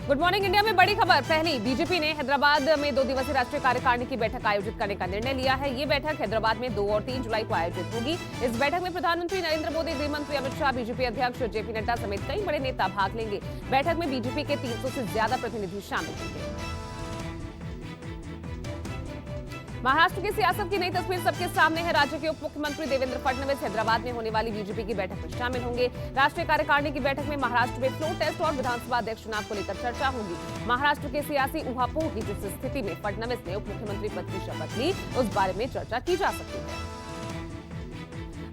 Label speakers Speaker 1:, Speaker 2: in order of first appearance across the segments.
Speaker 1: Good morning India में बड़ी खबर। पहली, बीजेपी ने हैदराबाद में 2 दिवसीय राष्ट्रीय कार्यकारिणी की बैठक आयोजित करने का निर्णय लिया है। ये बैठक हैदराबाद में 2 और 3 जुलाई को आयोजित होगी। इस बैठक में प्रधानमंत्री नरेंद्र मोदी, गृह मंत्री अमित शाह, बीजेपी अध्यक्ष जेपी नड्डा समेत कई बड़े नेता भाग लेंगे। बैठक में बीजेपी के 300 से ज्यादा प्रतिनिधि शामिल होंगे। महाराष्ट्र की सियासत की नई तस्वीर सबके सामने है। राज्य के उप मुख्यमंत्री देवेंद्र फडणवीस हैदराबाद में होने वाली बीजेपी की बैठक में शामिल होंगे। राष्ट्रीय कार्यकारिणी की बैठक में महाराष्ट्र में फ्लोर टेस्ट और विधानसभा अध्यक्ष चुनाव को लेकर चर्चा होगी। महाराष्ट्र के सियासी ऊहापोह की जिस स्थिति में फडणवीस ने उप मुख्यमंत्री पद की शपथ ली, उस बारे में चर्चा की जा सकती है।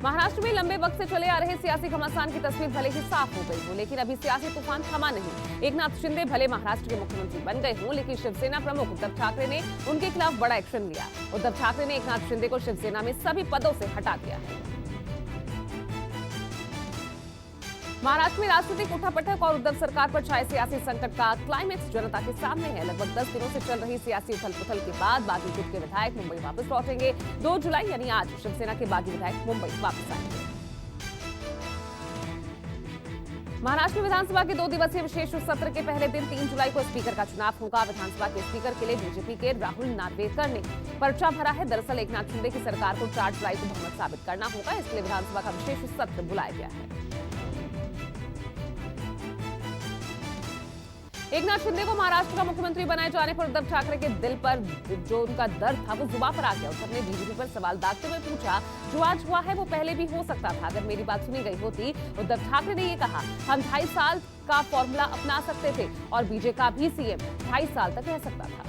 Speaker 1: महाराष्ट्र में लंबे वक्त से चले आ रहे सियासी घमासान की तस्वीर भले ही साफ हो गई हो, लेकिन अभी सियासी तूफान थमा नहीं। एकनाथ शिंदे भले महाराष्ट्र के मुख्यमंत्री बन गए हों, लेकिन शिवसेना प्रमुख उद्धव ठाकरे ने उनके खिलाफ बड़ा एक्शन लिया। उद्धव ठाकरे ने एकनाथ शिंदे को शिवसेना में सभी पदों से हटा दिया है। महाराष्ट्र में राजनीतिक उठापटक और उद्धव सरकार पर छाए सियासी संकट का क्लाइमेक्स जनता के सामने है। लगभग 10 दिनों से चल रही सियासी उथल-पुथल के बाद बागी गुट के विधायक मुंबई वापस लौटेंगे। 2 जुलाई यानी आज शिवसेना के बागी विधायक मुंबई वापस आएंगे। महाराष्ट्र में विधानसभा के 2 दिवसीय विशेष सत्र के पहले दिन 3 जुलाई को स्पीकर का चुनाव होगा। विधानसभा के स्पीकर के लिए बीजेपी के राहुल नार्वेकर ने पर्चा भरा है। दरअसल एकनाथ शिंदे की सरकार को 4 जुलाई को बहुमत साबित करना होगा, इसलिए विधानसभा का विशेष सत्र बुलाया गया है। एकनाथ शिंदे को महाराष्ट्र का मुख्यमंत्री बनाए जाने पर उद्धव ठाकरे के दिल पर जो उनका दर्द था वो जुबान पर आ गया। उद्धव ने बीजेपी पर सवाल दागते हुए पूछा, जो आज हुआ है वो पहले भी हो सकता था अगर मेरी बात सुनी गई होती। उद्धव ठाकरे ने ये कहा, हम 2.5 साल का फॉर्मूला अपना सकते थे और बीजेपी का भी सीएम 2.5 साल तक रह सकता था।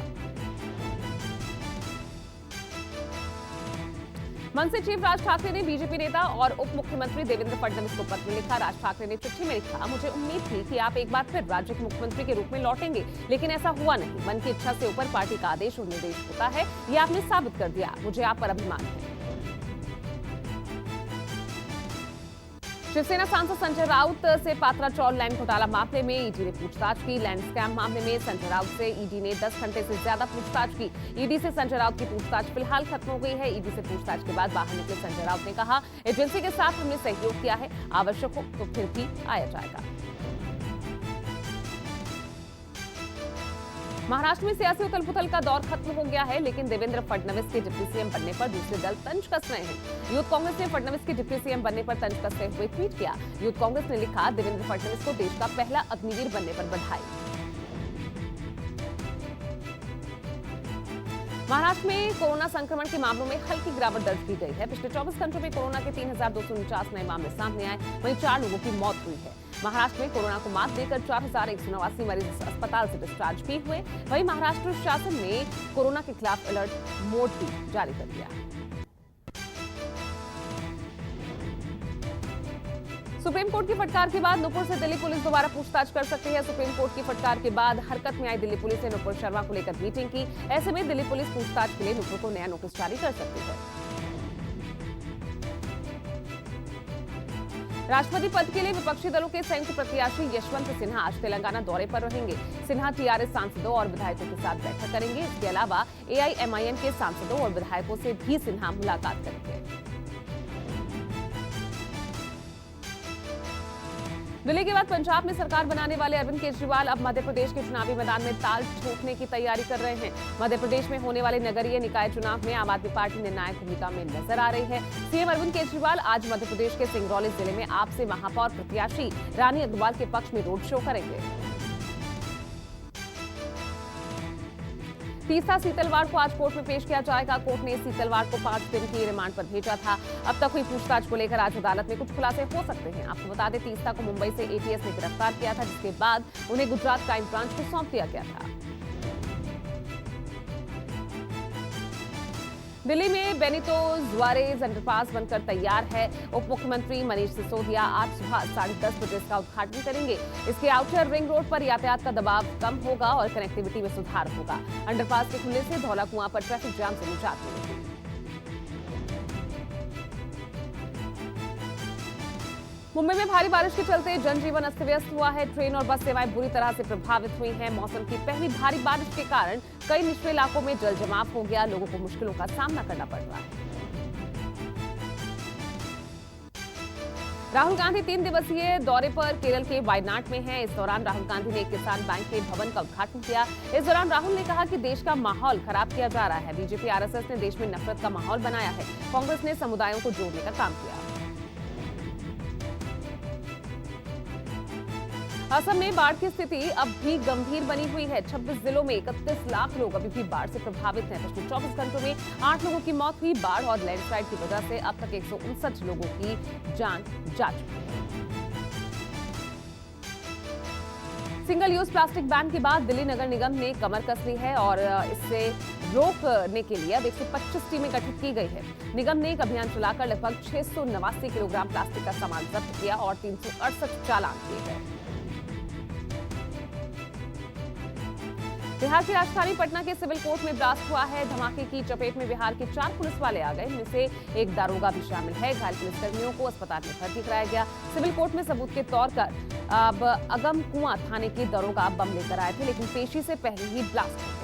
Speaker 1: मनसे चीफ राज ठाकरे ने बीजेपी नेता और उप मुख्यमंत्री देवेंद्र फडणवीस को पत्र लिखा। राज ठाकरे ने चिट्ठी में लिखा, मुझे उम्मीद थी कि आप एक बार फिर राज्य के मुख्यमंत्री के रूप में लौटेंगे, लेकिन ऐसा हुआ नहीं। मन की इच्छा से ऊपर पार्टी का आदेश और निर्देश होता है, ये आपने साबित कर दिया। मुझे आप पर अभिमान है। शिवसेना सांसद संजय राउत से पात्रा चौल लैंड घोटाला मामले में ईडी ने पूछताछ की। लैंड स्कैम मामले में संजय राउत से ईडी ने 10 घंटे से ज्यादा पूछताछ की। ईडी से संजय राउत की पूछताछ फिलहाल खत्म हो गई है। ईडी से पूछताछ के बाद बाहर निकले संजय राउत ने कहा, एजेंसी के साथ हमने सहयोग किया है, आवश्यक हो तो फिर भी आया जाएगा। महाराष्ट्र में सियासी उथल-पुथल का दौर खत्म हो गया है, लेकिन देवेंद्र फडणवीस के डिप्टी सीएम बनने पर दूसरे दल तंज कस रहे हैं। यूथ कांग्रेस ने फडणवीस के डिप्टी सीएम बनने पर तंज कसते हुए ट्वीट किया। यूथ कांग्रेस ने लिखा, देवेंद्र फडणवीस को देश का पहला अग्निवीर बनने पर बधाई। महाराष्ट्र में कोरोना संक्रमण के मामलों में हल्की गिरावट दर्ज की गई है। पिछले 24 घंटों में कोरोना के 3,249 नए मामले सामने आए, वहीं 4 लोगों की मौत हुई है। महाराष्ट्र में कोरोना को मात देकर 4,189 मरीज अस्पताल से डिस्चार्ज भी हुए। वहीं महाराष्ट्र शासन ने कोरोना के खिलाफ अलर्ट मोड भी जारी कर दिया। सुप्रीम कोर्ट की फटकार के बाद नुपुर से दिल्ली पुलिस दोबारा पूछताछ कर सकती है। सुप्रीम कोर्ट की फटकार के बाद हरकत में आई दिल्ली पुलिस ने नुपुर शर्मा को लेकर मीटिंग की। ऐसे में दिल्ली पुलिस पूछताछ के लिए नुपुर को नया नोटिस जारी कर सकती है। राष्ट्रपति पद के लिए विपक्षी दलों के संयुक्त प्रत्याशी यशवंत सिन्हा आज तेलंगाना दौरे पर रहेंगे। सिन्हा टीआरएस सांसदों और विधायकों के साथ बैठक करेंगे। इसके अलावा एआईएमआईएम के सांसदों और विधायकों से भी सिन्हा मुलाकात करेंगे। दिल्ली के बाद पंजाब में सरकार बनाने वाले अरविंद केजरीवाल अब मध्य प्रदेश के चुनावी मैदान में ताल ठोकने की तैयारी कर रहे हैं। मध्य प्रदेश में होने वाले नगरीय निकाय चुनाव में आम आदमी पार्टी निर्णायक भूमिका में नजर आ रही है। सीएम अरविंद केजरीवाल आज मध्य प्रदेश के सिंगरौली जिले में आप से महापौर प्रत्याशी रानी अग्रवाल के पक्ष में रोड शो करेंगे। तीसरा सीतलवाड़ को आज कोर्ट में पेश किया जाएगा। कोर्ट ने सीतलवाड़ को 5 दिन की रिमांड पर भेजा था। अब तक हुई पूछताछ को लेकर आज अदालत में कुछ खुलासे हो सकते हैं। आपको बता दें, तीसरा को मुंबई से एटीएस ने गिरफ्तार किया था, जिसके बाद उन्हें गुजरात क्राइम ब्रांच को सौंप दिया गया था। दिल्ली में बेनितो जुआरेज अंडरपास बनकर तैयार है। उप मुख्यमंत्री मनीष सिसोदिया आज सुबह 10:30 बजे इसका उद्घाटन करेंगे। इसके आउटर रिंग रोड पर यातायात का दबाव कम होगा और कनेक्टिविटी में सुधार होगा। अंडरपास के खुलने से धौला कुआं पर ट्रैफिक जाम से निजात मिलेगी। मुंबई में भारी बारिश के चलते जनजीवन अस्त व्यस्त हुआ है। ट्रेन और बस सेवाएं बुरी तरह से प्रभावित हुई हैं। मौसम की पहली भारी बारिश के कारण कई निचले इलाकों में जल जमाव हो गया। लोगों को मुश्किलों का सामना करना पड़ रहा है। राहुल गांधी 3 दिवसीय दौरे पर केरल के वायनाड में हैं। इस दौरान राहुल गांधी ने एक किसान बैंक के भवन का उद्घाटन किया। इस दौरान राहुल ने कहा कि देश का माहौल खराब किया जा रहा है। बीजेपी आरएसएस ने देश में नफरत का माहौल बनाया है। कांग्रेस ने समुदायों को जोड़ने का काम किया। असम में बाढ़ की स्थिति अब भी गंभीर बनी हुई है। 26 जिलों में 31 लाख लोग अभी भी बाढ़ से प्रभावित हैं। पिछले 24 घंटों में 8 लोगों की मौत हुई। बाढ़ और लैंडस्लाइड की वजह से अब तक 159 लोगों की जान जा चुकी है। सिंगल यूज प्लास्टिक बैन के बाद दिल्ली नगर निगम ने कमर कस ली है और इससे रोकने के लिए अब 125 टीमें गठित की गई है। निगम ने एक अभियान चलाकर लगभग 689 किलोग्राम प्लास्टिक का सामान जब्त किया और 368 चालान किए गए। बिहार की राजधानी पटना के सिविल कोर्ट में ब्लास्ट हुआ है। धमाके की चपेट में बिहार के 4 पुलिस वाले आ गए, इनमें से एक दारोगा भी शामिल है। घायल पुलिसकर्मियों को अस्पताल में भर्ती कराया गया। सिविल कोर्ट में सबूत के तौर पर अब अगम कुआं थाने के दारोगा बम लेकर आए थे, लेकिन पेशी से पहले ही ब्लास्ट हो गया।